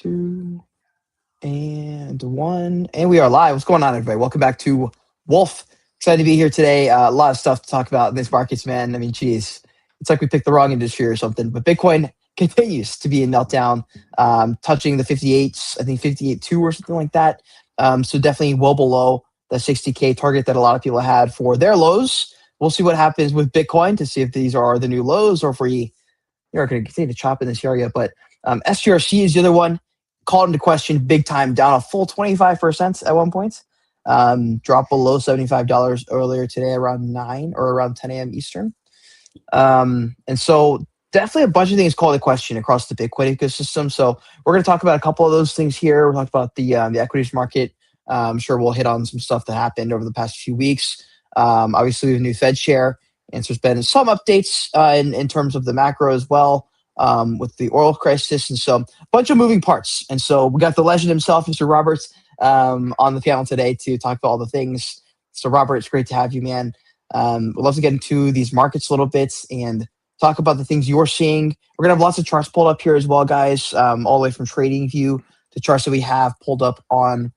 Two and one, and we are live. What's going on, everybody? Welcome back to Wolf. Excited to be here today. A lot of stuff to talk about in this markets, man. I mean, geez, it's like we picked the wrong industry or something. But Bitcoin continues to be in meltdown, touching the 58s, I think 58.2 or something like that. So definitely well below the 60K target that a lot of people had for their lows. We'll see what happens with Bitcoin to see if these are the new lows or if we are going to continue to chop in this area. But SGRC is the other one called into question big time, down a full 25% at one point. Dropped below $75 earlier today around 9 or around 10 a.m. Eastern. And so definitely a bunch of things called into question across the Bitcoin ecosystem. So we're going to talk about a couple of those things here. We'll talk about the equities market. I'm sure we'll hit on some stuff that happened over the past few weeks. Obviously, we have a new Fed chair. And so there's been some updates in terms of the macro as well with the oil crisis. And so a bunch of moving parts. And so we got the legend himself, Mr. Roberts, on the panel today to talk about all the things. So Robert, it's great to have you, man. We'd love to get into these markets a little bit and talk about the things you're seeing. We're going to have lots of charts pulled up here as well, guys, all the way from TradingView to charts that we have pulled up on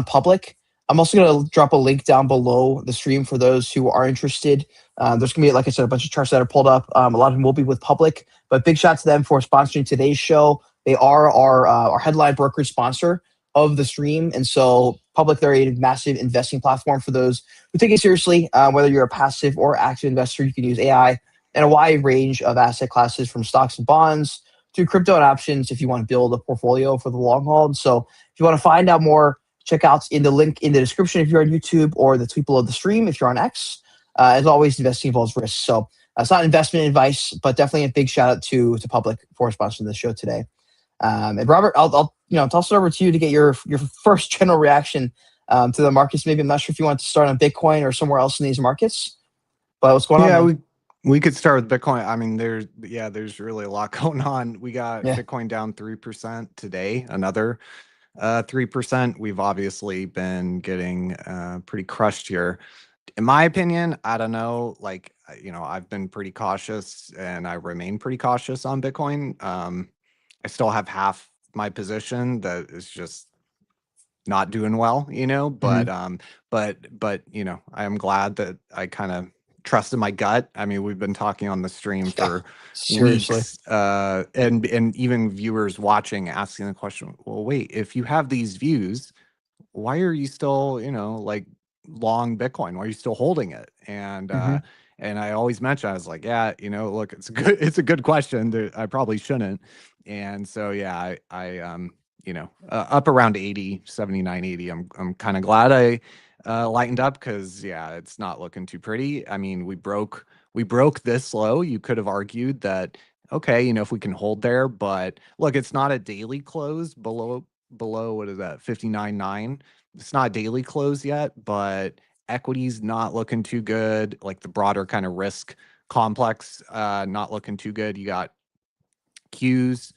public. I'm also going to drop a link down below the stream for those who are interested. There's going to be, like I said, a bunch of charts that are pulled up. A lot of them will be with public, but big shout to them for sponsoring today's show. They are our headline brokerage sponsor of the stream. And so public, they're a massive investing platform for those who take it seriously. Whether you're a passive or active investor, you can use AI and a wide range of asset classes from stocks and bonds to crypto and options if you want to build a portfolio for the long haul. And so if you want to find out more, check out in the link in the description if you're on YouTube or the tweet below the stream if you're on X. As always, investing involves risk. So it's not investment advice, but definitely a big shout out to Public for sponsoring the show today. And Robert, I'll toss it over to you to get your first general reaction to the markets. Maybe I'm not sure if you want to start on Bitcoin or somewhere else in these markets, but what's going on? Yeah, we could start with Bitcoin. I mean, there's really a lot going on. We got Bitcoin down 3% today, another 3%. We've obviously been getting pretty crushed here. In my opinion, I don't know, I've been pretty cautious and I remain pretty cautious on Bitcoin. I still have half my position that is just not doing well, but I am glad that I kind of trusted my gut. I mean, we've been talking on the stream for weeks, and even viewers watching asking the question, well, wait, if you have these views, why are you still, long Bitcoin? Why are you still holding it? And I always mention, I was like, yeah, look, it's a good question. I probably shouldn't. And so, yeah, I up around 80, 79, 80. I'm kind of glad I lightened up because, yeah, it's not looking too pretty. I mean, we broke this low. You could have argued that, okay, if we can hold there, but look, it's not a daily close below, what is that, 59.9. It's not a daily close yet, but equity's not looking too good. Like the broader kind of risk complex, not looking too good. You got Qs.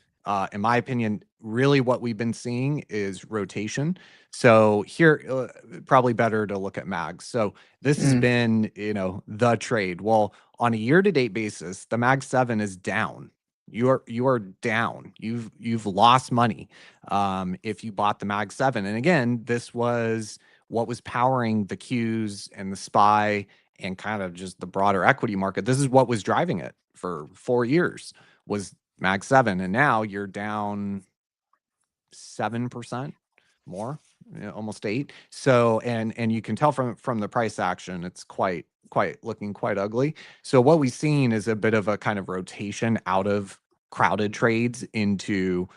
In my opinion, really what we've been seeing is rotation. So here, probably better to look at MAGs. So this has been, the trade. Well, on a year-to-date basis, the MAG 7 is down. You are down. You've lost money if you bought the MAG 7. And again, this was what was powering the Qs and the SPY and kind of just the broader equity market. This is what was driving it for 4 years, was MAG 7, and now you're down 7% more, almost 8. So and you can tell from the price action, it's quite looking quite ugly. So what we've seen is a bit of a kind of rotation out of crowded trades into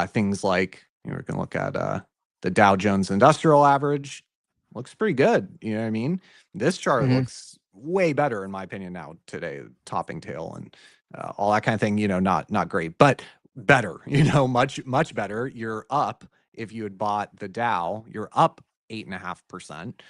things like, we're gonna look at the Dow Jones Industrial Average. Looks pretty good. You know what I mean? This chart looks way better in my opinion now today, topping tail and all that kind of thing, not great, but better, much better. You're up. If you had bought the Dow, you're up 8.5%,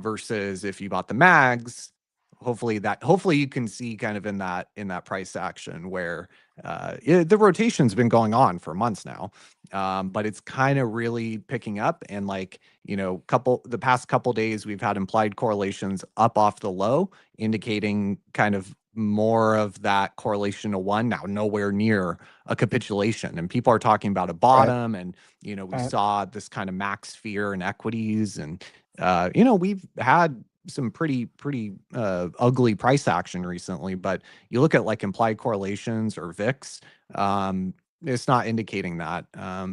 versus if you bought the MAGs, hopefully you can see kind of in that price action where the rotation's been going on for months now, but it's kind of really picking up. And the past couple days, we've had implied correlations up off the low, indicating kind of more of that correlation to one, now nowhere near a capitulation. And people are talking about a bottom, and we saw this kind of max fear in equities, and we've had some pretty ugly price action recently, but you look at like implied correlations or VIX, it's not indicating that.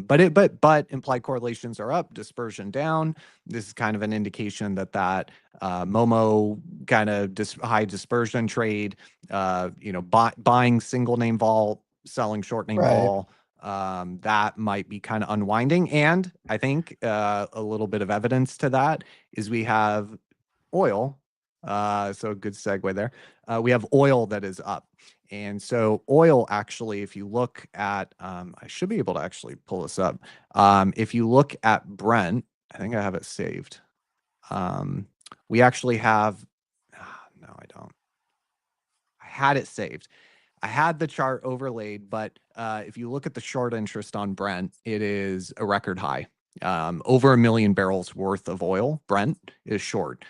But implied correlations are up, dispersion down. This is kind of an indication that Momo kind of high dispersion trade, buying single name vol, selling short name vol, that might be kind of unwinding. And I think a little bit of evidence to that is we have oil. So a good segue there. We have oil that is up. And so oil, actually, if you look at, I should be able to actually pull this up. If you look at Brent, I think I have it saved. We actually have, no, I don't. I had it saved. I had the chart overlaid, but if you look at the short interest on Brent, it is a record high. Over 1 million barrels worth of oil, Brent is short.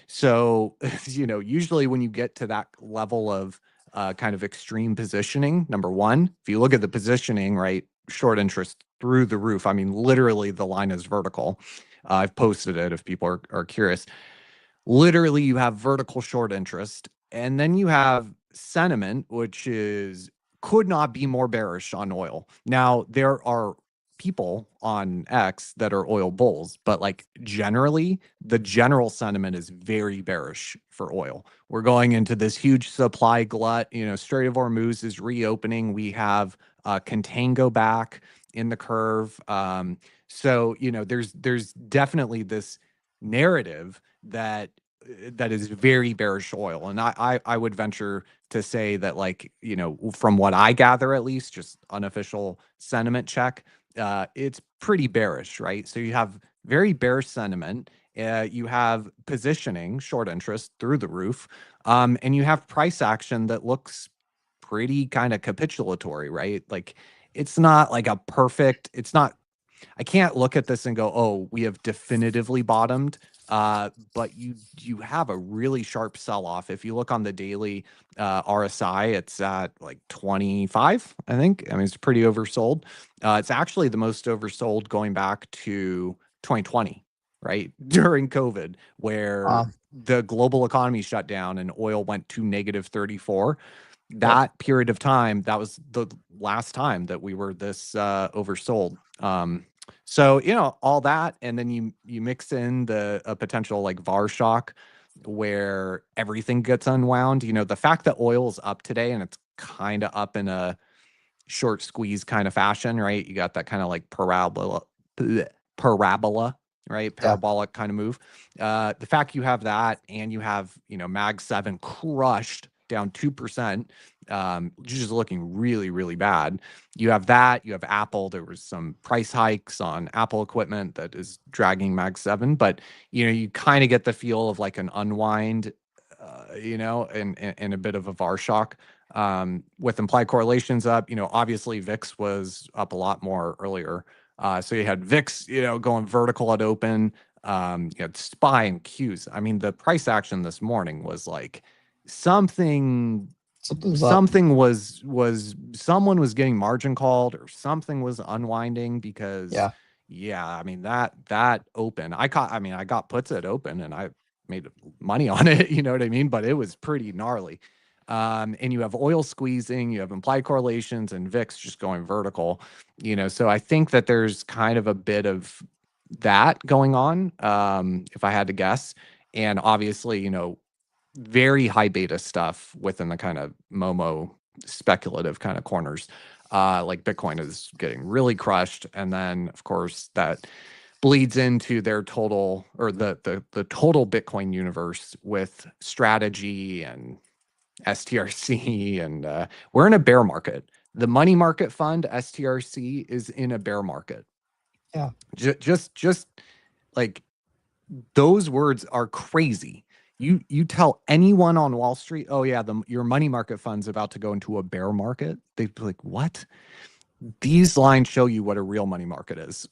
So, usually when you get to that level of kind of extreme positioning, number one, if you look at the positioning, right, short interest through the roof. I mean, literally the line is vertical. I've posted it if people are curious. Literally, you have vertical short interest, and then you have sentiment, which could not be more bearish on oil. Now, there are people on X that are oil bulls, but like generally, the general sentiment is very bearish for oil. We're going into this huge supply glut. Strait of Hormuz is reopening. We have contango back in the curve. So there's definitely this narrative that is very bearish oil, and I would venture to say that, like, from what I gather, at least just unofficial sentiment check, it's pretty bearish, right? So you have very bearish sentiment, you have positioning short interest through the roof, and you have price action that looks pretty kind of capitulatory, right? Like, it's not like a perfect, it's not, I can't look at this and go, oh, we have definitively bottomed. But you have a really sharp sell-off. If you look on the daily RSI, it's at like 25, I think. I mean, it's pretty oversold. It's actually the most oversold going back to 2020, right? During COVID, where the global economy shut down and oil went to negative 34. That period of time, that was the last time that we were this oversold. So, all that, and then you mix in a potential like VAR shock where everything gets unwound. The fact that oil is up today and it's kind of up in a short squeeze kind of fashion, right? You got that kind of like parabola, right? Parabolic kind of move. The fact you have that, and you have, Mag 7 crushed down 2%, just looking really, really bad. You have that, you have Apple. There was some price hikes on Apple equipment that is dragging Mag 7, but you kind of get the feel of like an unwind, and a bit of a VAR shock. With implied correlations up, obviously VIX was up a lot more earlier. So you had VIX, going vertical at open. You had SPY and Qs. I mean, the price action this morning was like something was someone was getting margin called, or something was unwinding, because I mean, that open, I got puts at open and I made money on it, you know what I mean? But it was pretty gnarly. And you have oil squeezing, you have implied correlations, and VIX just going vertical, so I think that there's kind of a bit of that going on, if I had to guess. And obviously, very high beta stuff within the kind of Momo speculative kind of corners. Like Bitcoin is getting really crushed. And then, of course, that bleeds into their total, or the total Bitcoin universe, with strategy and STRC. And we're in a bear market. The money market fund, STRC, is in a bear market. Yeah. Just like, those words are crazy. You tell anyone on Wall Street, oh yeah, your money market fund's about to go into a bear market, they'd be like, what? These lines show you what a real money market is.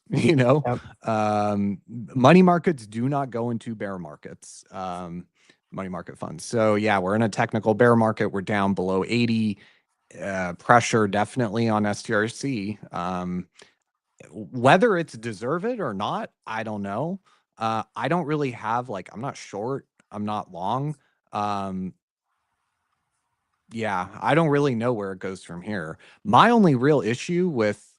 Money markets do not go into bear markets. money market funds. So yeah, we're in a technical bear market. We're down below 80. Pressure definitely on STRC. Whether it's deserved or not, I don't know. I don't really have like, I'm not short, I'm not long. Yeah, I don't really know where it goes from here. My only real issue with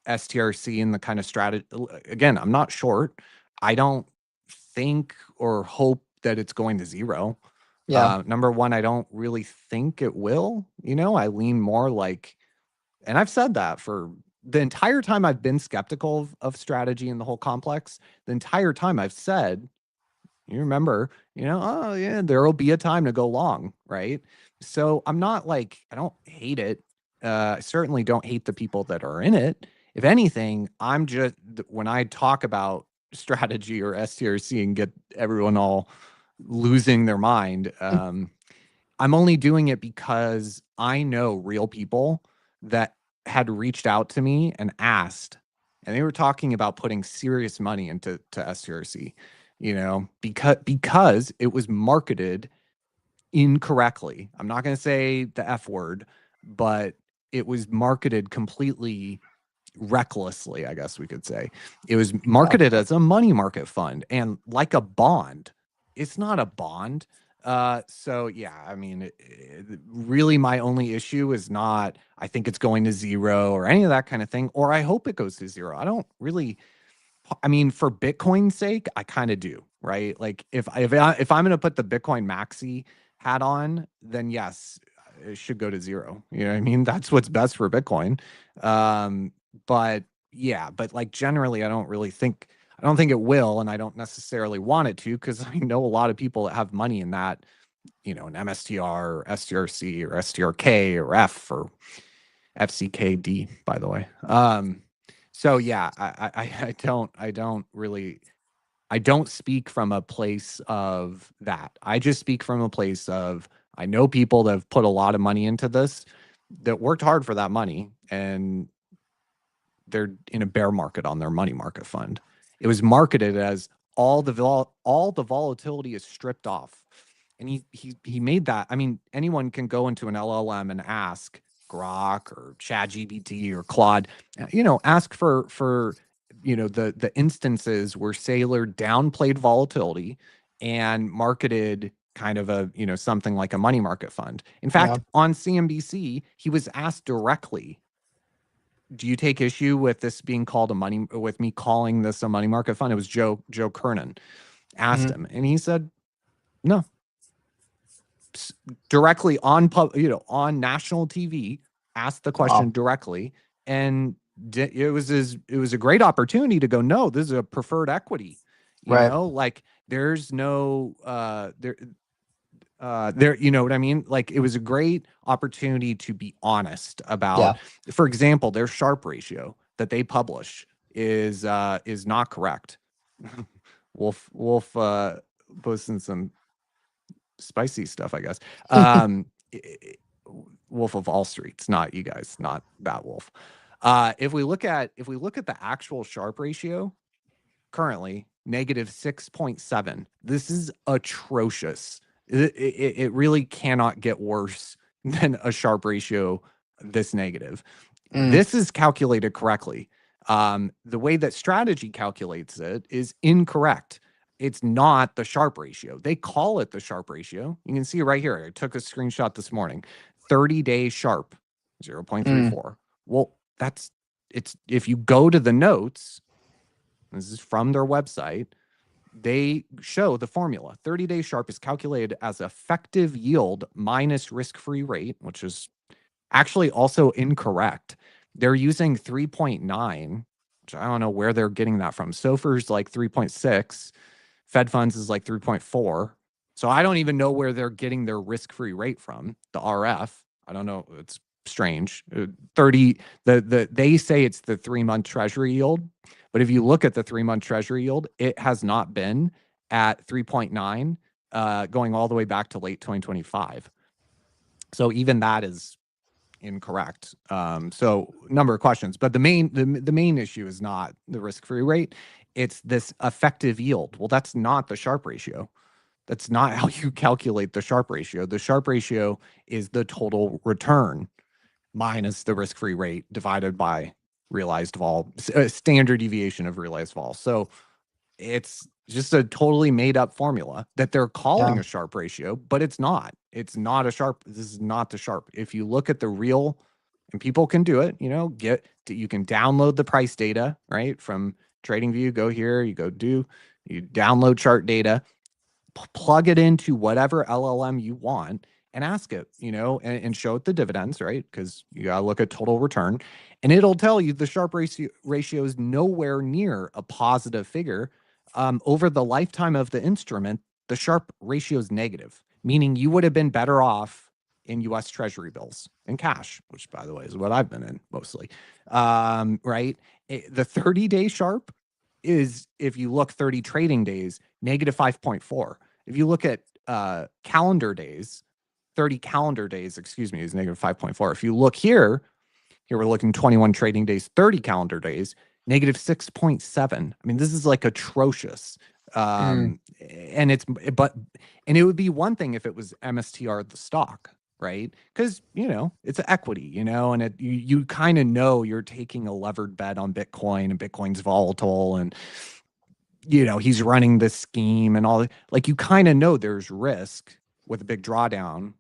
STRC and the kind of strategy, again, I'm not short. I don't think or hope that it's going to zero. Yeah. Number one, I don't really think it will. I lean more like, and I've said that for the entire time I've been skeptical of strategy and the whole complex. The entire time I've said, you remember, oh yeah, there will be a time to go long, right? So I'm not like, I don't hate it. I certainly don't hate the people that are in it. If anything, I'm just, when I talk about strategy or STRC and get everyone all losing their mind, I'm only doing it because I know real people that had reached out to me and asked, and they were talking about putting serious money into STRC, because it was marketed incorrectly. I'm not going to say the F word, but it was marketed completely recklessly, I guess we could say. It was Yeah. marketed as a money market fund and like a bond. It's not a bond. So yeah, I mean, really my only issue is not, I think it's going to zero or any of that kind of thing, or I hope it goes to zero. I don't really, I mean, for Bitcoin's sake, I kind of do, right? Like if I'm going to put the Bitcoin maxi hat on, then yes, it should go to zero. You know what I mean? That's what's best for Bitcoin. Um, but yeah, but like generally, I don't think it will, and I don't necessarily want it to because I know a lot of people that have money in that, an MSTR or STRC or STRK or F or FCKD, by the way. So yeah, I don't speak from a place of that. I just speak from a place of, I know people that have put a lot of money into this that worked hard for that money, and they're in a bear market on their money market fund. It was marketed as all the volatility is stripped off. And he made that. I mean, anyone can go into an LLM and ask Grok or ChatGPT or Claude, ask for the instances where Saylor downplayed volatility and marketed kind of a, something like a money market fund. In Yeah. fact, on CNBC, he was asked directly, do you take issue with this being called with me calling this a money market fund? It was Joe Kernan asked Hmm. him, and he said no. Directly on on national TV, asked the question Wow. directly, and it was a great opportunity to go, no, this is a preferred equity. Right. Like there's no there, you know what I mean? Like it was a great opportunity to be honest about, Yeah. for example, their Sharpe ratio that they publish is not correct. Wolf posting some spicy stuff, I guess. Um Wolf of All Streets, not you guys, not that wolf. If we look at the actual Sharpe ratio, currently negative 6.7. This is atrocious. It really cannot get worse than a Sharpe ratio this negative. Mm. This is calculated correctly. The way that strategy calculates it is incorrect. It's not the Sharpe ratio. They call it the Sharpe ratio. You can see it right here. I took a screenshot this morning. 30-day Sharpe, Mm. 0.34. Well, it's if you go to the notes, this is from their website, they show the formula. 30-day Sharpe is calculated as effective yield minus risk-free rate, which is actually also incorrect. They're using 3.9, which I don't know where they're getting that from. SOFR's like 3.6. Fed funds is like 3.4. So I don't even know where they're getting their risk-free rate from, the RF. I don't know. It's strange. 30 they say it's the 3-month treasury yield, but if you look at the 3-month treasury yield, it has not been at 3.9 going all the way back to late 2025. So even that is incorrect. So number of questions, but the main issue is not the risk-free rate. It's this effective yield. Well, that's not the Sharpe ratio. That's not how you calculate the Sharpe ratio. The Sharpe ratio is the total return minus the risk-free rate divided by realized vol, standard deviation of realized vol. So it's just a totally made up formula that they're calling a Sharpe ratio, but it's not. It's not a Sharpe. This is not the Sharpe. If you look at the real, and people can do it, you can download the price data, right? From TradingView, go here, you download chart data, plug it into whatever LLM you want and ask it, and show it the dividends, right? Because you got to look at total return, and it'll tell you the Sharpe ratio is nowhere near a positive figure. Over the lifetime of the instrument, the Sharpe ratio is negative, meaning you would have been better off in U.S. Treasury bills and cash, which, by the way, is what I've been in mostly. Right? The 30-day Sharpe is, if you look 30 trading days, negative 5.4. If you look at calendar days, 30 calendar days, is negative 5.4. If you look here we're looking 21 trading days, 30 calendar days, negative 6.7. I mean, this is like atrocious. And it would be one thing if it was MSTR, the stock, right? Because, it's an equity, and you kind of know you're taking a levered bet on Bitcoin, and Bitcoin's volatile, and, he's running this scheme and all. Like, you kind of know there's risk with a big drawdown,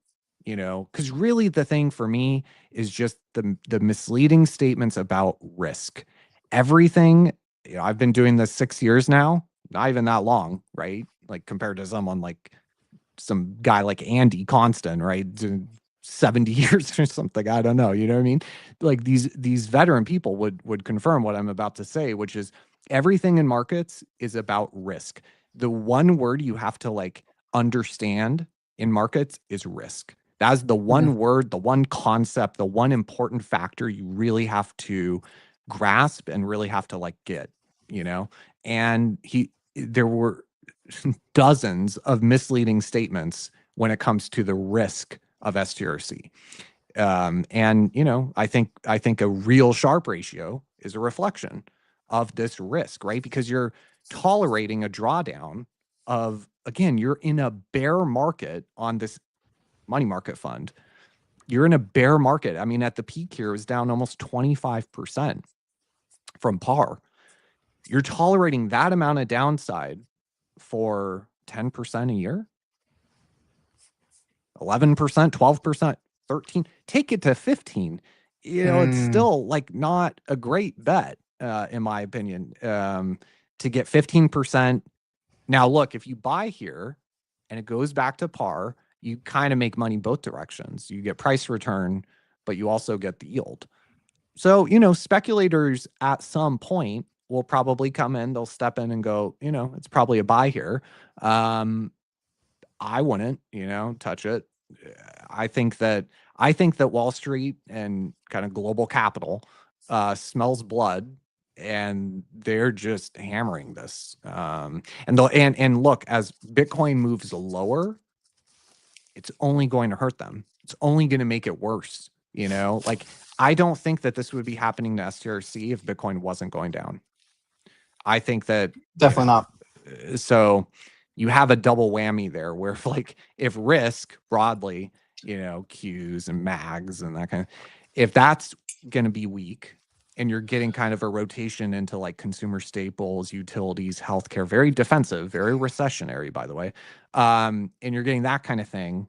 because really the thing for me is just the misleading statements about risk. Everything, I've been doing this 6 years now, not even that long, right? Like, compared to someone like some guy like Andy Constant, right? 70 years or something. I don't know. You know what I mean? Like, these veteran people would confirm what I'm about to say, which is everything in markets is about risk. The one word you have to understand in markets is risk. That's the one word, the one concept, the one important factor you really have to grasp and really have to get, and there were dozens of misleading statements when it comes to the risk of STRC. And I think a real Sharpe ratio is a reflection of this risk, right? Because you're tolerating a drawdown of, again, you're in a bear market on this money market fund. You're in a bear market. I mean, at the peak here, it was down almost 25% from par. You're tolerating that amount of downside for 10% a year, 11%, 12%, 13, take it to 15. It's still not a great bet, in my opinion, to get 15%. Now, look, if you buy here and it goes back to par, you kind of make money both directions. You get price return, but you also get the yield. So, speculators at some point will probably come in, they'll step in and go, it's probably a buy here. I wouldn't, touch it. I think that Wall Street and kind of global capital smells blood, and they're just hammering this. And look, as Bitcoin moves lower, it's only going to hurt them. It's only going to make it worse. I don't think that this would be happening to STRC if Bitcoin wasn't going down. I think that definitely not. So you have a double whammy there, where if risk broadly, Qs and mags and that kind of, if that's going to be weak, and you're getting kind of a rotation into consumer staples, utilities, healthcare, very defensive, very recessionary, by the way, and you're getting that kind of thing,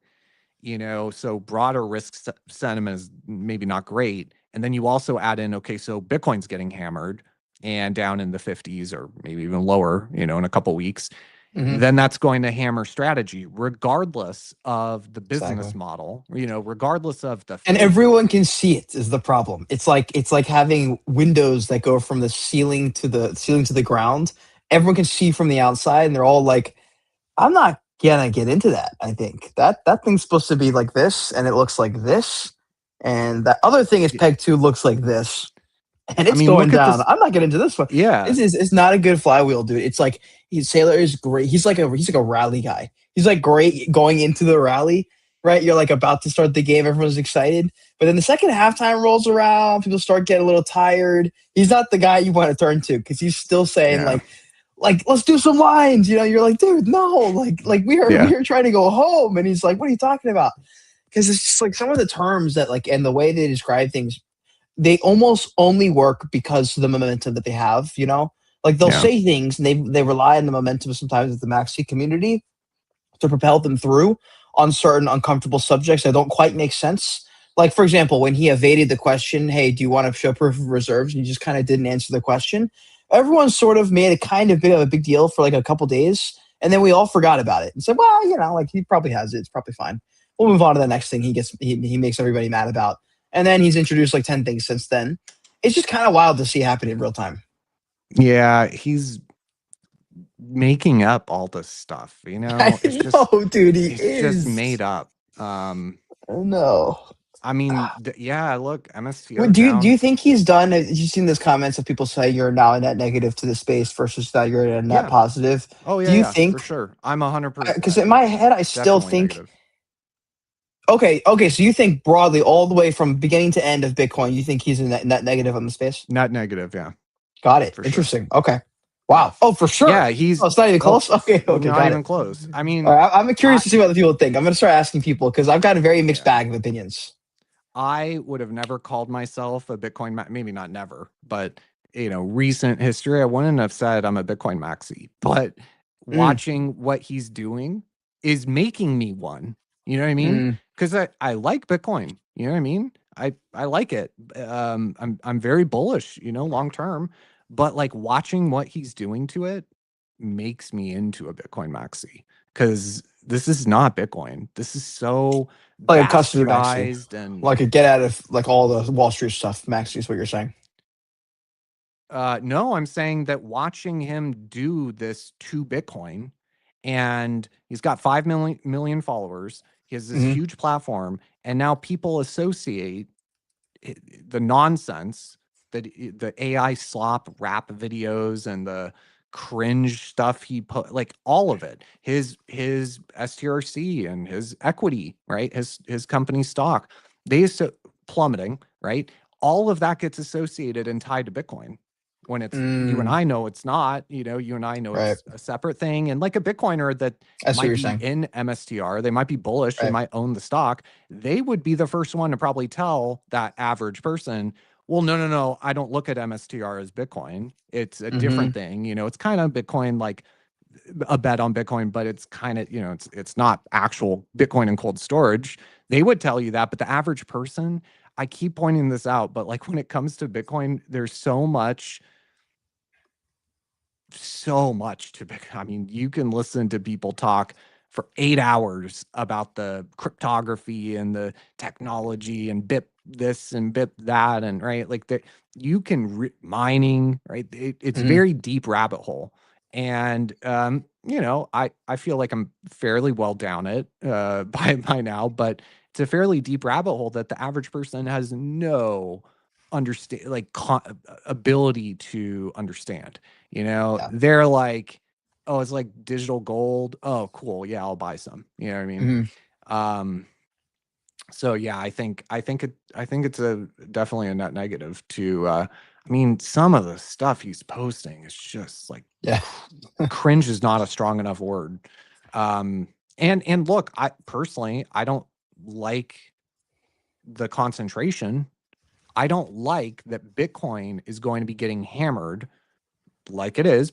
so broader risk sentiment is maybe not great. And then you also add in, okay, so Bitcoin's getting hammered and down in the 50s or maybe even lower, in a couple weeks. Then that's going to hammer strategy, regardless of the business model, regardless of the. And everyone can see it is the problem. It's like having windows that go from the ceiling to the ground. Everyone can see from the outside, and they're all like, "I'm not gonna get into that." I think that thing's supposed to be like this, and it looks like this, and that other thing is pegged to looks like this. And it's going down. I'm not getting into this one. Yeah, it's not a good flywheel, dude. It's like Sailor is great. He's like a rally guy. He's great going into the rally, right? You're about to start the game. Everyone's excited, but then the second halftime rolls around. People start getting a little tired. He's not the guy you want to turn to because he's still saying like, let's do some lines. You know, you're like, dude, no, like we Yeah. are trying to go home. And he's like, what are you talking about? Because it's just like some of the terms that like and the way they describe things, they almost only work because of the momentum that they have, you know? Like they'll Yeah. say things and they rely on the momentum sometimes of the Maxi community to propel them through on certain uncomfortable subjects that don't quite make sense. Like, for example, when he evaded the question, hey, do you want to show proof of reserves? And he just kind of didn't answer the question. Everyone sort of made it kind of big of a big deal for like a couple days. And then we all forgot about it and said, well, you know, like he probably has it. It's probably fine. We'll move on to the next thing he makes everybody mad about. And then he's introduced like 10 things since then. It's just kind of wild to see happen in real time. Yeah, he's making up all this stuff, you know? I know, dude, he It's just is. made up. No. I mean, yeah, look, MSTR Do down. you think he's done? Have you seen those comments of people say you're now a net negative to the space versus that you're a net Yeah. positive? Oh Do yeah, you yeah, for think? sure. I'm 100%. Because in my head, I still Definitely think. negative. Okay. So you think broadly, all the way from beginning to end of Bitcoin, you think he's a net negative on the space? Not negative, yeah, Got it. for sure. Interesting. Okay. Yeah. Wow. Oh, for Yeah, sure. he's Oh, it's not even oh, close. Okay. Okay. not Got even it. close. I All mean, right. I'm curious I to see what other people think. I'm going to start asking people because I've got a very mixed yeah. bag of opinions. I would have never called myself a Bitcoin maybe not never, but recent history, I wouldn't have said I'm a Bitcoin maxi. But Mm, watching what he's doing is making me one. You know what I mean? mm, Because I like Bitcoin. You know what I mean? I like it. I'm very bullish, long term. But like watching what he's doing to it makes me into a Bitcoin maxi because this is not Bitcoin. This is so like a custody maxi, bastardized and like a get out of like all the Wall Street stuff maxi is what you're saying. no, I'm saying that watching him do this to Bitcoin, and he's got 5 million followers. He has this Hmm. huge platform, and now people associate the nonsense that the AI slop rap videos and the cringe stuff he put, like all of it, his STRC and his equity, right? His company stock, they plummeting, right? All of that gets associated and tied to Bitcoin when you and Mm, I know it's not. You and I know right. it's a separate thing. And like a Bitcoiner that I see what might you're be saying. in MSTR, they might be bullish, they Right. might own the stock, they would be the first one to probably tell that average person, well, no, no, no, I don't look at MSTR as Bitcoin. It's a Hmm. different thing. It's kind of Bitcoin, like a bet on Bitcoin, but it's kind of, it's not actual Bitcoin and cold storage. They would tell you that, but the average person, I keep pointing this out, but like when it comes to Bitcoin, there's so much to Bitcoin. I mean, you can listen to people talk for 8 hours about the cryptography and the technology and bit this and bit that, and right, like that you can mining, right? It's Hmm. very deep rabbit hole. And I feel like I'm fairly well down it by now, but it's a fairly deep rabbit hole that the average person has no understand, like ability to understand. Yeah. They're like, oh, it's like digital gold. Oh, cool. Yeah, I'll buy some. You know what I mean? Hmm. Um, so yeah, I think it's a definitely a net negative to I mean, some of the stuff he's posting is just like Yeah. cringe is not a strong enough word. Um, and look, I personally I don't like the concentration. I don't like that Bitcoin is going to be getting hammered like it is.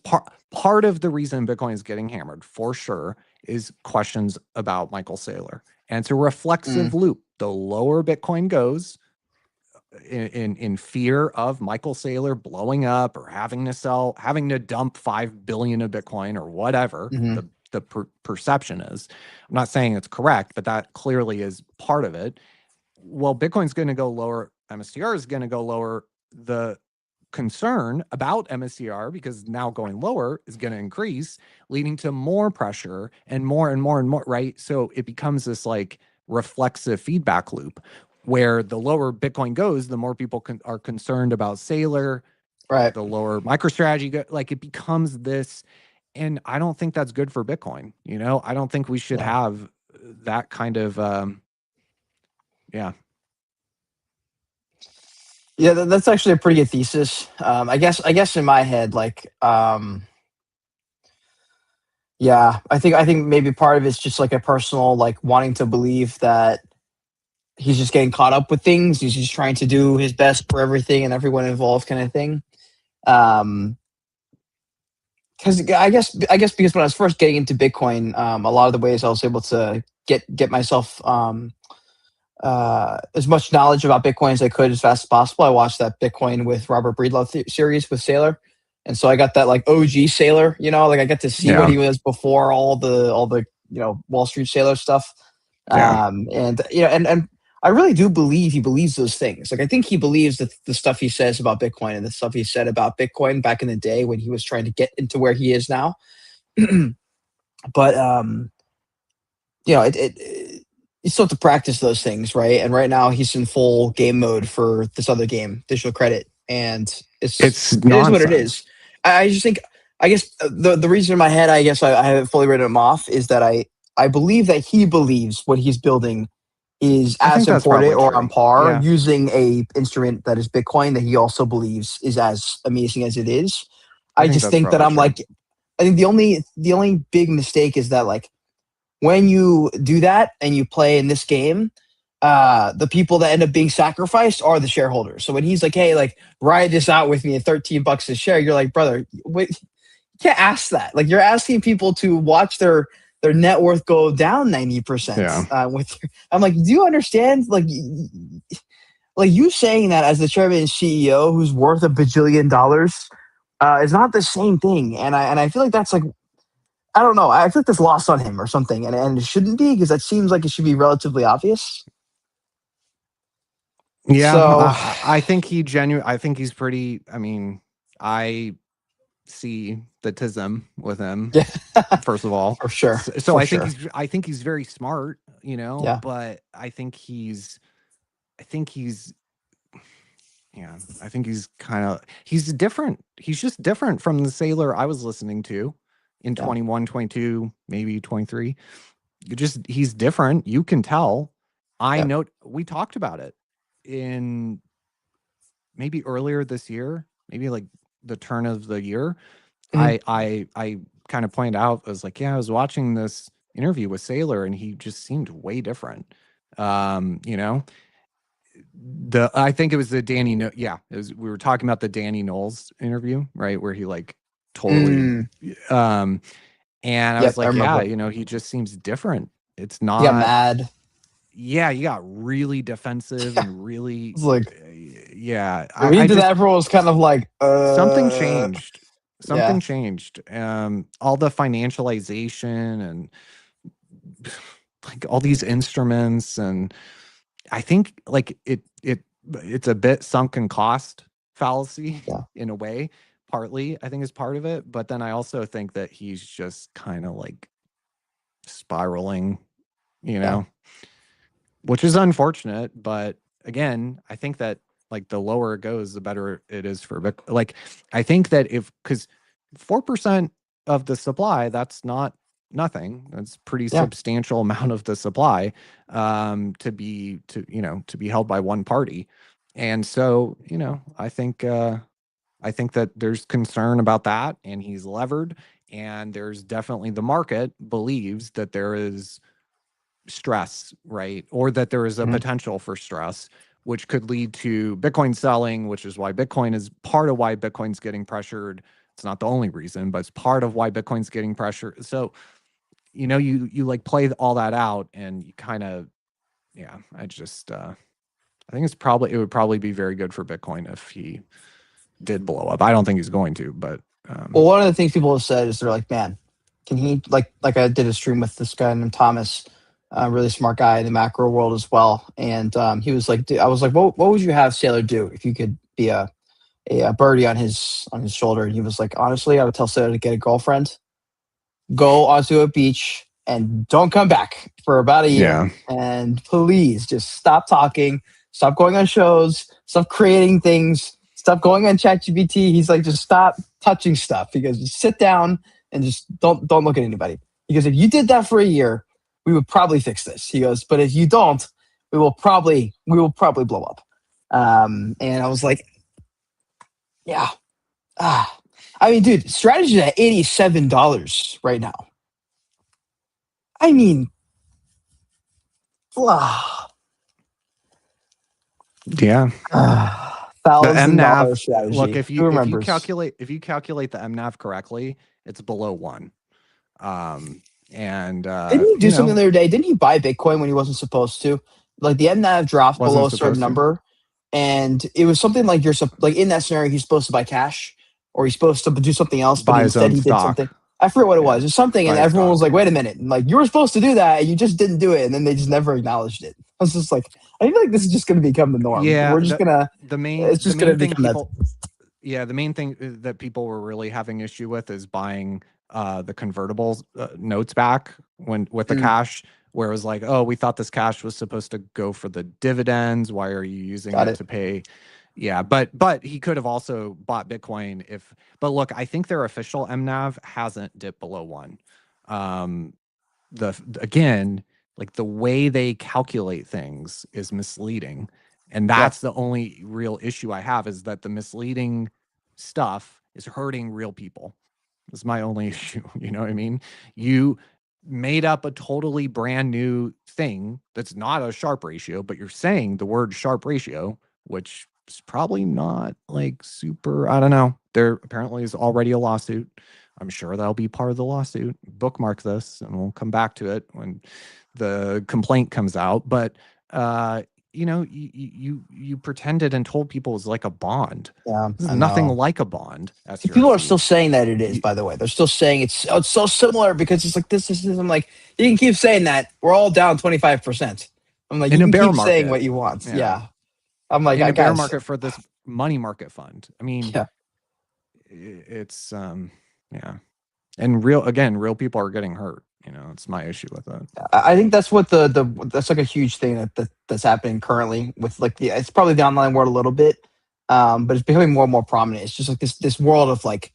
Part of the reason Bitcoin is getting hammered for sure is questions about Michael Saylor. And it's a reflexive Mm, loop. The lower Bitcoin goes in fear of Michael Saylor blowing up or having to dump 5 billion of Bitcoin or whatever hmm. the perception is. I'm not saying it's correct, but that clearly is part of it. Well, Bitcoin's going to go lower, MSTR is going to go lower. The concern about MSCR, because now going lower, is going to increase, leading to more pressure and more and more and more, right? So it becomes this like reflexive feedback loop where the lower Bitcoin goes, the more people are concerned about Sailor, Right. the lower MicroStrategy, like it becomes this. And I don't think that's good for Bitcoin. I don't think we should Yeah. have that kind of, yeah. Yeah. That's actually a pretty good thesis. I guess in my head, like, Yeah, I think maybe part of it's just like a personal like wanting to believe that he's just getting caught up with things. He's just trying to do his best for everything and everyone involved, kind of thing. Um, because I guess because when I was first getting into Bitcoin, a lot of the ways I was able to get myself as much knowledge about Bitcoin as I could as fast as possible. I watched that Bitcoin with Robert Breedlove series with Sailor, and so I got that like OG Sailor. Like I got to see what Yeah. he was before all the Wall Street Sailor stuff. Yeah. And and I really do believe he believes those things. Like I think he believes that the stuff he says about Bitcoin and the stuff he said about Bitcoin back in the day when he was trying to get into where he is now. But you still have to practice those things, right? And right now he's in full game mode for this other game, digital credit, and It's it is what it nonsense. is. I just think, I guess the reason in my head, I guess I haven't fully written him off, is that I believe that he believes what he's building is I as think that's important probably or on true. par Yeah. using a instrument that is Bitcoin that he also believes is as amazing as it is. I I think just that's think that probably I'm true. like, I think the only big mistake is that like when you do that and you play in this game, the people that end up being sacrificed are the shareholders. So when he's like, "Hey, like ride this out with me at $13 a share," you're like, "Brother, wait, you can't ask that. Like you're asking people to watch their net worth go down 90%." Yeah. I'm like, do you understand? Like you saying that as the chairman and CEO who's worth $1 bajillion is not the same thing. And I feel like that's like, I don't know. I feel like that's lost on him or something, and it shouldn't be because that seems like it should be relatively obvious. Yeah. So, I think I think he's pretty, I mean, I see the tism with him, yeah, first of all. for sure, So for sure. I think he's very smart, Yeah. but I think he's yeah, I think he's different. He's just different from the sailor I was listening to in Yeah. 21, 22, maybe 23. He's different. You can tell. I Yeah. know we talked about it in maybe earlier this year, maybe like the turn of the year. Mhm. I kind of pointed out, I was like, yeah, I was watching this interview with Sailor and he just seemed way different. You know, I think it was the yeah, we were talking about the Danny Knowles interview, right? Where he like totally Mm. um and I Yep, was I like, yeah, remember. he just seems different. It's He got not mad. yeah, you got really defensive Yeah, and really it's like yeah, when he I did that, just everyone was kind of like, something changed. yeah, Something changed. All the financialization and like all these instruments and I think like it's a bit sunken cost fallacy yeah, in a way. Partly, I think is part of it, but then I also think that he's just kind of like spiraling, you yeah, know, which is unfortunate. But again, I think that like the lower it goes, the better it is for Bitcoin. Like I think that because 4% of the supply, that's not nothing. That's pretty yeah. substantial amount of the supply to be held by one party. And so, I think that there's concern about that, and he's levered. And there's definitely the market believes that there is stress, right? Or that there is a Mhm. potential for stress, which could lead to Bitcoin selling, which is why Bitcoin is part of why Bitcoin's getting pressured. It's not the only reason, but it's part of why Bitcoin's getting pressured. So, you like play all that out and you kind of, yeah, I think it would probably be very good for Bitcoin if he did blow up. I don't think he's going to, but Well, one of the things people have said is they're like, man, can he like I did a stream with this guy named Thomas, a really smart guy in the macro world as well, and he was like, I was like, what would you have Sailor do if you could be a birdie on his shoulder? And he was like, honestly, I would tell Sailor to get a girlfriend, go onto a beach, and don't come back for about a year. yeah, And please just stop talking, stop going on shows, stop creating things, stop going on ChatGPT. He's like, just stop touching stuff. He goes, just sit down and just don't look at anybody. Because if you did that for a year, we would probably fix this. He goes, but if you don't, we will probably blow up. And I was like, yeah. Ah. I mean, dude, strategy is at $87 right now. I mean, yeah. The $1,000 MNAV, look, strategy. if Who you remembers? calculate the MNAV correctly, it's below 1. And Didn't he do you something know, the other day? Didn't he buy Bitcoin when he wasn't supposed to? Like the MNAV dropped below wasn't a certain supposed to number, and it was something like like in that scenario, he's supposed to buy cash or he's supposed to do something else, but buy his instead own he did stock. something. I forget what it Yeah, was. It's something, and buy his everyone was stock. like, "Wait a minute!" And like you were supposed to do that, and you just didn't do it, and then they just never acknowledged it. I was just like, I feel like this is just going to become the norm. Yeah, We're just gonna, it's the just going main to thing become that. people yeah, the main thing that people were really having issue with is buying the convertibles notes back when with the Mm, cash, where it was like, oh, we thought this cash was supposed to go for the dividends. Why are you using got it it. to pay? Yeah, but he could have also bought Bitcoin if. But look, I think their official MNAV hasn't dipped below 1. Um, again, like the way they calculate things is misleading, and Yep. that's the only real issue I have, is that the misleading stuff is hurting real people. That's my only issue. You know what I mean? You made up a totally brand new thing that's not a Sharp ratio, but you're saying the word Sharp ratio, which is probably not like super, I don't know. There apparently is already a lawsuit. I'm sure that'll be part of the lawsuit. Bookmark this and we'll come back to it when the complaint comes out. But you know, you pretended and told people it was like a bond. Yeah, This is I nothing know. like a bond, People are still SRC. saying that it is. By the way, they're still saying it's so similar because it's like this. I'm like, you can keep saying that. We're all down 25%. I'm like, In you a can bear keep saying market. what you want. Yeah. Yeah. I'm like, In I a bear guys. market for this money market fund. I mean, Yeah. it's yeah. And real people are getting hurt. You know, it's my issue with it. I think that's what that's like a huge thing that's happening currently with like it's probably the online world a little bit, but it's becoming more and more prominent. It's just like this world of like,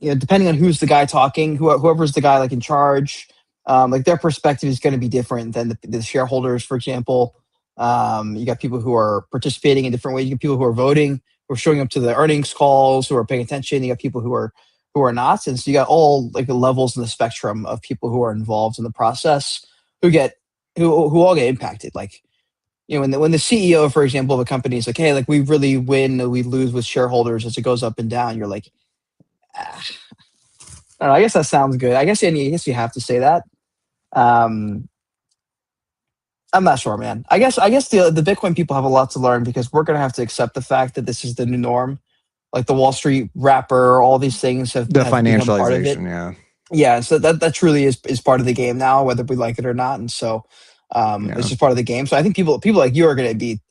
depending on who's the guy talking, whoever's the guy like in charge, like their perspective is going to be different than the shareholders, for example. You got people who are participating in different ways. You got people who are voting, who are showing up to the earnings calls, who are paying attention. You got people who are not, and so you got all like the levels in the spectrum of people who are involved in the process, who get who all get impacted. Like, when the CEO, for example, of a company is like, hey, like we really win, or we lose with shareholders as it goes up and down. You're like, ah, I don't know, I guess that sounds good. I guess you have to say that. Um, I'm not sure, man. I guess the Bitcoin people have a lot to learn because we're gonna have to accept the fact that this is the new norm. Like the Wall Street wrapper, all these things have The have become part of it. financialization, yeah. Yeah, so that truly is part of the game now, whether we like it or not. And so it's Yeah. just part of the game. So I think people like you are gonna be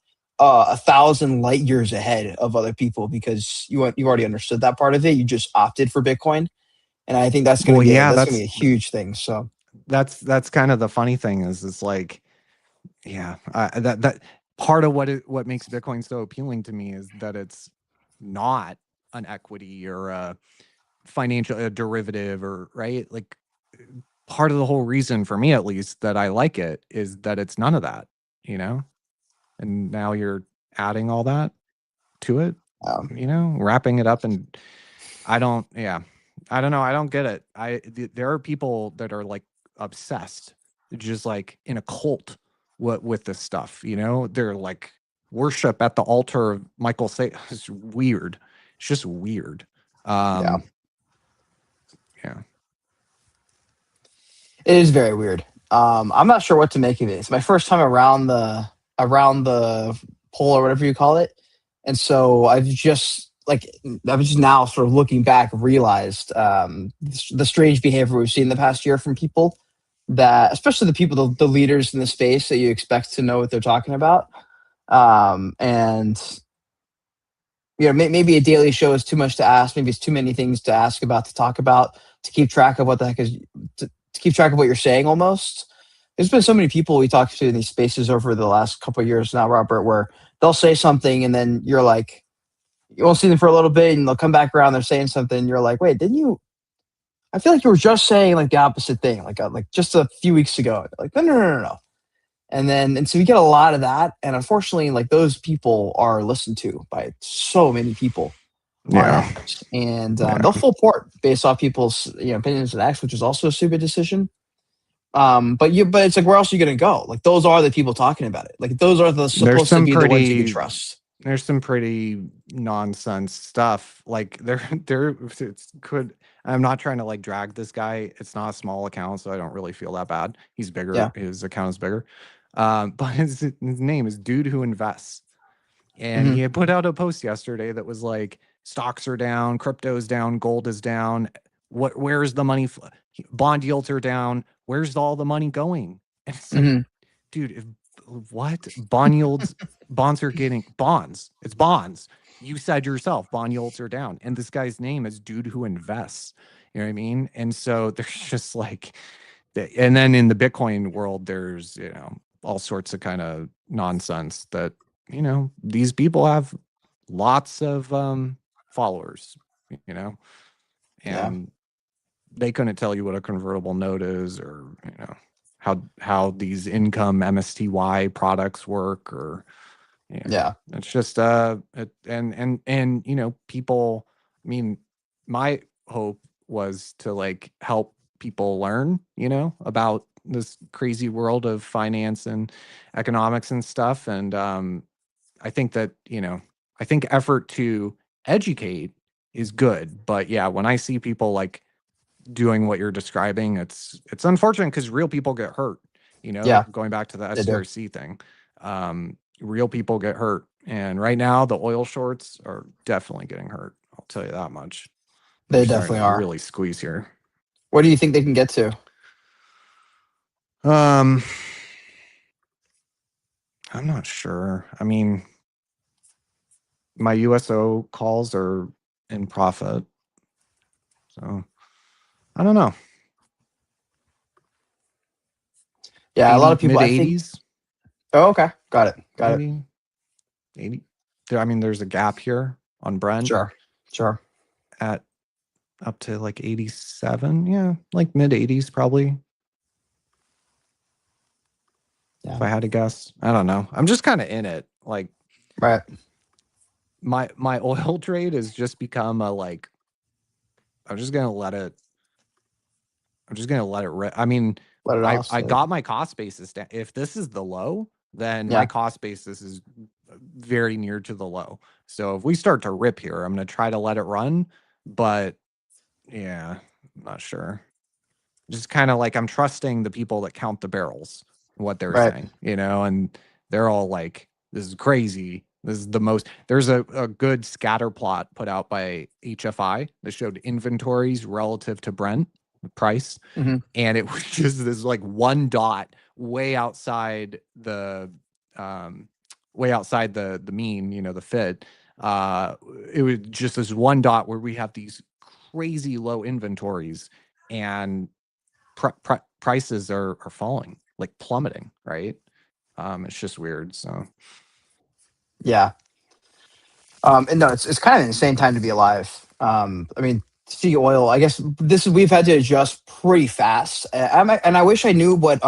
1,000 light years ahead of other people because you already understood that part of it. You just opted for Bitcoin. And I think that's gonna Well, be yeah, that's gonna be a huge thing. So that's kind of the funny thing is it's like, yeah, that part of what makes Bitcoin so appealing to me is that it's not an equity or a financial a derivative, or right, like part of the whole reason for me, at least, that I like it is that it's none of that, you know. And now you're adding all that to it, um, wrapping it up. And I don't, yeah, I don't know. I don't get it. There are people that are like obsessed, just like in a cult with this stuff, they're like worship at the altar of Michael Say. It's weird. It's just weird. yeah, Yeah. it is very weird. I'm not sure what to make of it. It's my first time around the pole or whatever you call it, and so I've just now sort of looking back realized the strange behavior we've seen the past year from people that, especially the people, the leaders in the space that you expect to know what they're talking about, and maybe a daily show is too much to ask. Maybe it's too many things to ask about, to talk about, to keep track of what the heck is, to keep track of what you're saying almost. There's been so many people we talked to in these spaces over the last couple of years now, Robert, where they'll say something and then you're like, you won't see them for a little bit and they'll come back around, they're saying something. And you're like, wait, didn't you? I feel like you were just saying like the opposite thing, like just a few weeks ago. Like, no, no, no, no, no. And so we get a lot of that. And unfortunately, like those people are listened to by so many people on Yeah. X, and Yeah. they'll full port based off people's opinions on X, which is also a stupid decision. But it's like, where else are you going to go? Like, those are the people talking about it. Like, those are There's supposed to some be the ones you can pretty trust. there's some pretty nonsense stuff. Like I'm not trying to like drag this guy. It's not a small account, so I don't really feel that bad. He's bigger. Yeah. His account is bigger. But his name is Dude Who Invests. And Hmm. he had put out a post yesterday that was like, stocks are down, crypto's down, gold is down. Where's the money? Bond yields are down. Where's all the money going? And it's like, Hmm. dude, what? Bonds are getting bonds. It's bonds. You said yourself, bond yields are down. And this guy's name is Dude Who Invests. You know what I mean? And so there's just like, and then in the Bitcoin world, there's, all sorts of kind of nonsense that, these people have lots of followers, you know, Yeah. and they couldn't tell you what a convertible note is, or how these income MSTY products work, or Yeah. it's just people. I mean, my hope was to like help people learn, about this crazy world of finance and economics and stuff, and I think that, I think effort to educate is good. But yeah, when I see people like doing what you're describing, it's unfortunate because real people get hurt, Yeah. going back to the They do. STRC thing. Real people get hurt. And right now the oil shorts are definitely getting hurt. I'll tell you that much. They're They starting definitely to are. really squeeze here. What do you think they can get to? I'm not sure. I mean, my USO calls are in profit. So I don't know. Yeah, a lot of people, Mid I think. 80s, Oh, okay. Got it. Got it. maybe 80. I mean, there's a gap here on Brent Sure. Sure. at up to like 87. Yeah, like mid 80s probably. Yeah. If I had to guess, I don't know. I'm just kind of in it. Like Right. my oil trade has just become a like. I'm just gonna let it. I'm just gonna let it rip. I mean, Let it I oscillate. got my cost basis down. If this is the low, then my Yeah. cost basis is very near to the low. So if we start to rip here, I'm gonna try to let it run. But yeah, I'm not sure. Just kind of like I'm trusting the people that count the barrels, what they're Right. saying, and they're all like, this is crazy. This is the most. There's a good scatter plot put out by HFI that showed inventories relative to Brent price. Hmm. And it was just this like one dot way outside the the mean, the fit. It was just this one dot where we have these crazy low inventories, and prices are falling, like plummeting, right? It's just weird. So Yeah. And no, it's kind of an insane time to be alive. I mean, see oil. I guess we've had to adjust pretty fast. And I wish I knew what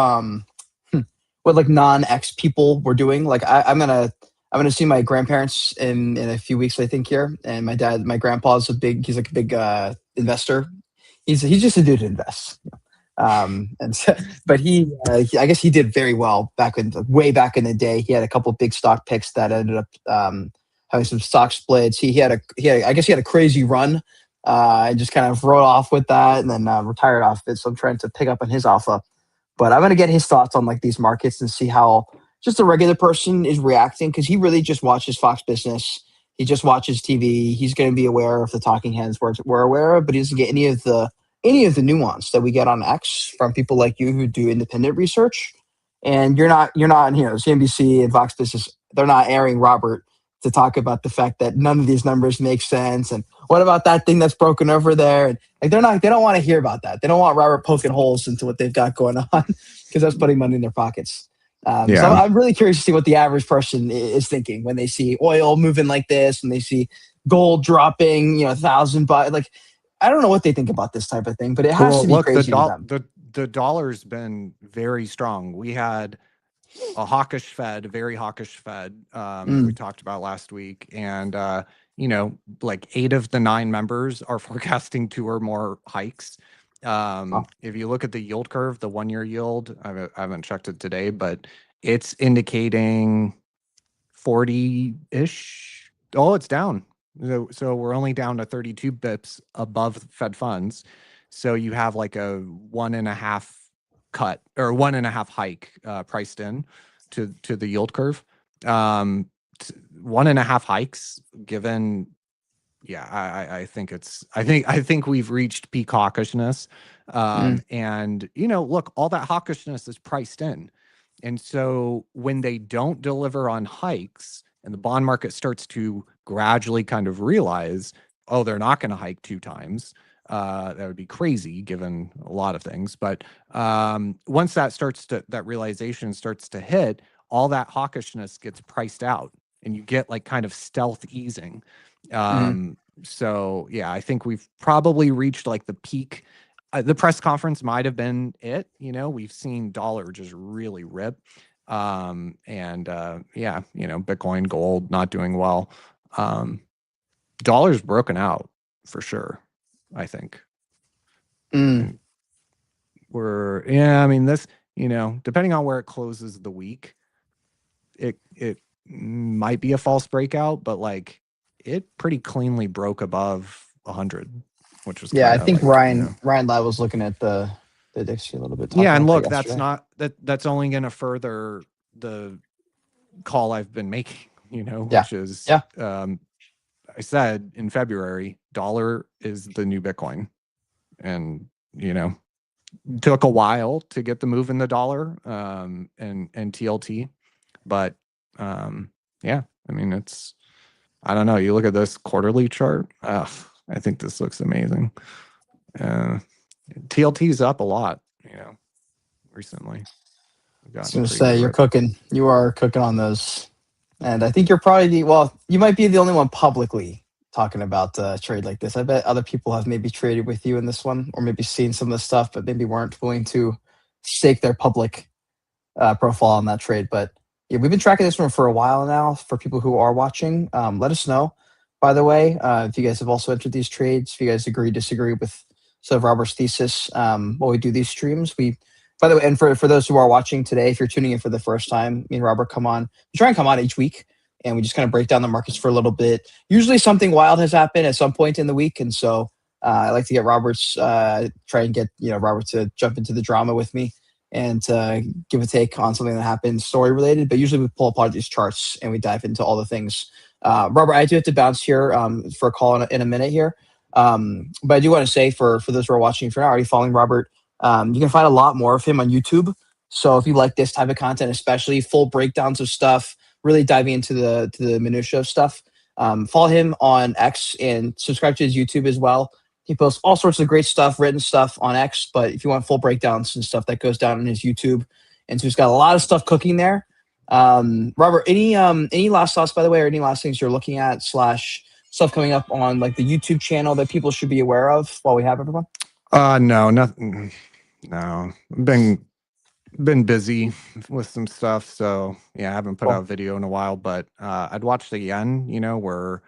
like non-ex people were doing. Like I'm gonna see my grandparents in a few weeks, I think here. And my grandpa's he's like a big investor. He's just a dude who invests. And so, but I guess he did very well way back in the day. He had a couple of big stock picks that ended up having some stock splits. I guess he had a crazy run, and just kind of rode off with that, and then retired off it. So I'm trying to pick up on his alpha. But I'm gonna get his thoughts on like these markets and see how just a regular person is reacting, because he really just watches Fox Business. He just watches TV. He's going to be aware of the talking heads we're aware of, but he doesn't get any of the nuance that we get on X from people like you who do independent research. And you're not CNBC and Fox Business, they're not airing Robert to talk about the fact that none of these numbers make sense, and what about that thing that's broken over there, and like they don't want to hear about that. They don't want Robert poking holes into what they've got going on because that's putting money in their pockets. So yeah. I'm really curious to see what the average person is thinking when they see oil moving like this, when they see gold dropping, 1,000 bucks. Like, I don't know what they think about this type of thing, but it has Well, to be look, crazy to them. the dollar's been very strong. We had a hawkish Fed, a very hawkish Fed, that we Mm, talked about last week, and like 8 of the 9 members are forecasting 2 or more hikes. If you look at the yield curve, the 1-year yield, I haven't checked it today, but it's indicating 40-ish. Oh, it's down. So we're only down to 32 bips above Fed funds. So you have like a 1.5 cut or 1.5 hike priced in to the yield curve. 1.5 hikes given. Yeah, I think I think we've reached peak hawkishness. Mm, And look, all that hawkishness is priced in. And so when they don't deliver on hikes and the bond market starts to gradually kind of realize, oh, they're not going to hike 2 times. That would be crazy given a lot of things. But once that realization starts to hit, all that hawkishness gets priced out and you get like kind of stealth easing. mm, So yeah, I think we've probably reached like the peak. The press conference might have been it. We've seen dollar just really rip. And yeah, Bitcoin, gold not doing well. Dollar's broken out for sure, I think. mm. And yeah, I mean, this, depending on where it closes the week, it might be a false breakout, but like it pretty cleanly broke above 100, which was Yeah, I kind of think like, Ryan Lau was looking at the Dixie a little bit, yeah. talking And about that look, that's yesterday. not that's only going to further the call I've been making, Yeah, which is, yeah. I said in February, dollar is the new Bitcoin. And, took a while to get the move in the dollar, and TLT. But yeah, I mean, I don't know. You look at this quarterly chart. I think this looks amazing. TLT's up a lot, recently. We've I was gotten a gonna pretty good say you're rip. cooking. You are cooking on those, and I think you're probably you might be the only one publicly talking about a trade like this. I bet other people have maybe traded with you in this one, or maybe seen some of the stuff, but maybe weren't willing to stake their public profile on that trade. But yeah, we've been tracking this one for a while now. For people who are watching, let us know. By the way, if you guys have also entered these trades, if you guys agree, disagree with some of Robert's thesis, while we do these streams, by the way, and for those who are watching today, if you're tuning in for the first time, me and Robert come on. We try and come on each week, and we just kind of break down the markets for a little bit. Usually, something wild has happened at some point in the week, and so I like to get Robert's try and get Robert to jump into the drama with me and give a take on something that happened story related. But usually we pull apart these charts and we dive into all the things. Robert, I do have to bounce here for a call in a minute here. But I do want to say for those who are watching, if you're not already following Robert, you can find a lot more of him on YouTube. So if you like this type of content, especially full breakdowns of stuff, really diving into the minutia of stuff, follow him on X and subscribe to his YouTube as well. He posts all sorts of great stuff, written stuff on X. But if you want full breakdowns and stuff, that goes down on his YouTube. And so he's got a lot of stuff cooking there. Robert, any last thoughts, by the way, or any last things you're looking at slash stuff coming up on like the YouTube channel that people should be aware of while we have everyone? No, nothing. No, been busy with some stuff, so yeah, I haven't put Cool. out a video in a while. But I'd watch the yen. Where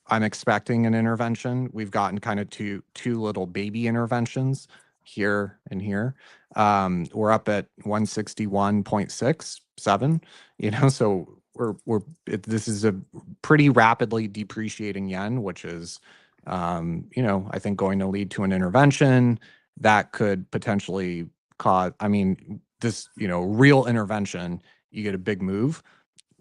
I'm expecting an intervention. We've gotten kind of two little baby interventions here and here. We're up at 161.67. So this is a pretty rapidly depreciating yen, which is, I think going to lead to an intervention that could potentially cause. I mean, this, real intervention. You get a big move,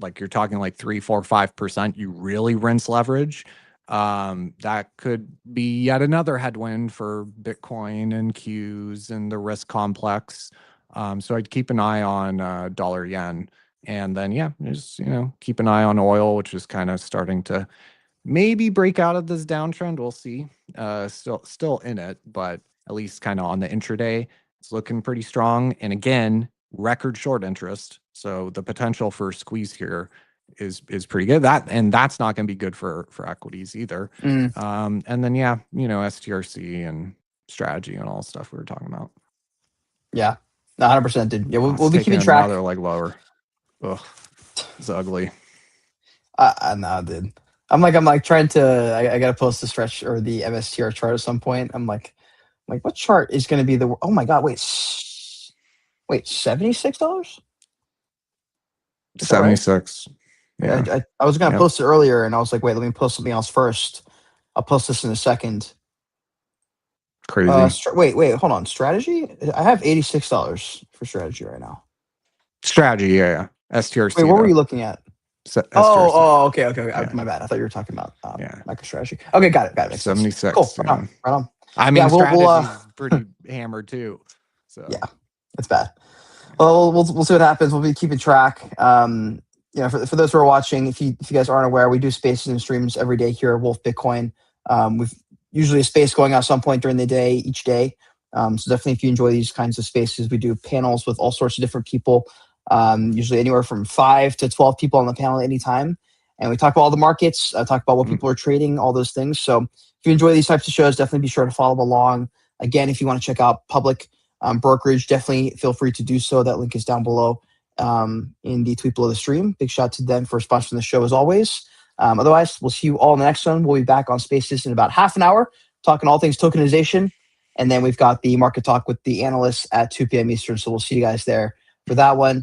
like you're talking like 3, 4, 5%, you really rinse leverage. That could be yet another headwind for Bitcoin and Qs and the risk complex. So I'd keep an eye on dollar yen. And then, yeah, just, keep an eye on oil, which is kind of starting to maybe break out of this downtrend. We'll see. Still in it, but at least kind of on the intraday, it's looking pretty strong. And again, record short interest. So the potential for squeeze here is pretty good. That's not going to be good for equities either. Mm, And then yeah, STRC and strategy and all the stuff we were talking about. yeah, 100%, dude. Yeah, It's we'll be taking keeping another track. leg lower. Ugh, it's ugly. I know, dude. I'm like trying to. I gotta post the stretch or the MSTR chart at some point. I'm like Like, what chart is going to be the? Oh my God! Wait, $76? Is that right? 76. Yeah. I was going to Yep. post it earlier, and I was like, wait, let me post something else first. I'll post this in a second. Crazy. Wait, hold on. Strategy? I have $86 for strategy right now. Strategy, yeah. STRC. Wait, what were you looking at? STRC. Okay. Yeah. My bad. I thought you were talking about Yeah. MicroStrategy. Okay, got it. Makes sense. 76. Cool. Yeah. Right on. I mean, strategy's pretty hammered too. So yeah, it's bad. Well, we'll see what happens. We'll be keeping track. For those who are watching, if you guys aren't aware, we do spaces and streams every day here at Wolf Bitcoin. We've usually a space going out some point during the day each day. So definitely, if you enjoy these kinds of spaces, we do panels with all sorts of different people. Usually anywhere from 5 to 12 people on the panel at any time. And we talk about all the markets, talk about what people are trading, all those things. So if you enjoy these types of shows, definitely be sure to follow along. Again, if you want to check out public brokerage, definitely feel free to do so. That link is down below in the tweet below the stream. Big shout out to them for sponsoring the show as always. Otherwise, we'll see you all in the next one. We'll be back on Spaces in about half an hour, talking all things tokenization. And then we've got the market talk with the analysts at 2 p.m. Eastern. So we'll see you guys there for that one.